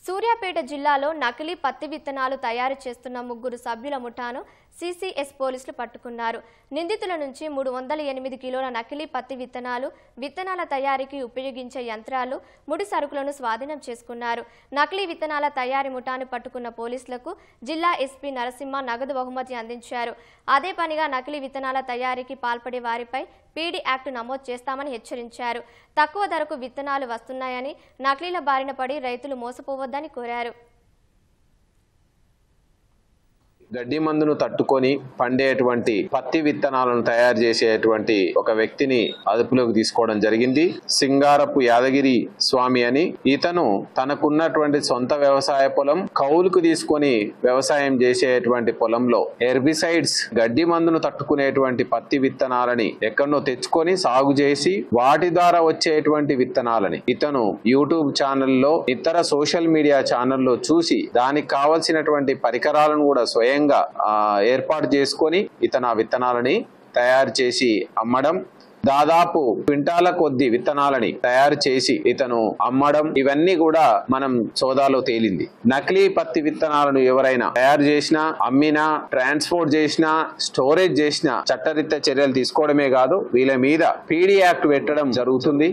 సూర్యాపేట జిల్లాలో నకిలీ పత్తి విత్తనాలు తయారు చేస్తున్న ముగ్గురు సభ్యుల ముఠాను సిసిఎస్ పోలీసులు పట్టుకున్నారు. నిందితుల నుంచి 308 కిలోల నకిలీ పత్తి విత్తనాలు, విత్తనాల తయారీకి ఉపయోగించే యంత్రాలు, ముడి సరుకులను స్వాధీనం చేసుకున్నారు. నకిలీ విత్తనాల తయారీ ముఠాను పట్టుకున్న పోలీసులకు జిల్లా ఎస్పీ నరసింహ నగదు బహుమతి అందించారు. అదే పనిగా నకిలీ విత్తనాల తయారీకి పాల్పడే వారిపై పీడీ యాక్ట్ నమోదు చేస్తామని హెచ్చరించారు. తక్కువ ధరకు విత్తనాలు వస్తున్నాయని, నకిలీల బారిన పడి రైతులు మోసపోవద్దని కోరారు. గడ్డి మందును తట్టుకొని పండేటువంటి పత్తి విత్తనాలను తయారు చేసేటువంటి ఒక వ్యక్తిని అదుపులోకి తీసుకోవడం జరిగింది. సింగారపు యాదగిరి స్వామి అని ఇతను తనకున్నటువంటి సొంత వ్యవసాయ పొలం కౌలుకు తీసుకొని వ్యవసాయం చేసేటువంటి పొలంలో హెర్బిసైడ్స్ గడ్డి మందును తట్టుకునేటువంటి పత్తి విత్తనాలని ఎక్కడో తెచ్చుకొని సాగు చేసి వాటి ద్వారా వచ్చేటువంటి విత్తనాలని ఇతను యూట్యూబ్ ఛానల్లో ఇతర సోషల్ మీడియా ఛానల్లో చూసి దానికి కావలసినటువంటి పరికరాలను కూడా స్వయంగా ఏర్పాటు చేసుకొని ఇతను ఆ విత్తనాలని తయారు చేసి అమ్మడం, దాదాపు క్వింటాల కొద్ది విత్తనాలని తయారు చేసి ఇతను అమ్మడం, ఇవన్నీ కూడా మనం సోదాలో తేలింది. నకిలీ పత్తి విత్తనాలను ఎవరైనా తయారు చేసినా, అమ్మినా, ట్రాన్స్పోర్ట్ చేసినా, స్టోరేజ్ చేసినా చట్టరీత్యా చర్యలు తీసుకోవడమే కాదు, వీళ్ళ మీద పీడీ యాక్ట్ పెట్టడం జరుగుతుంది.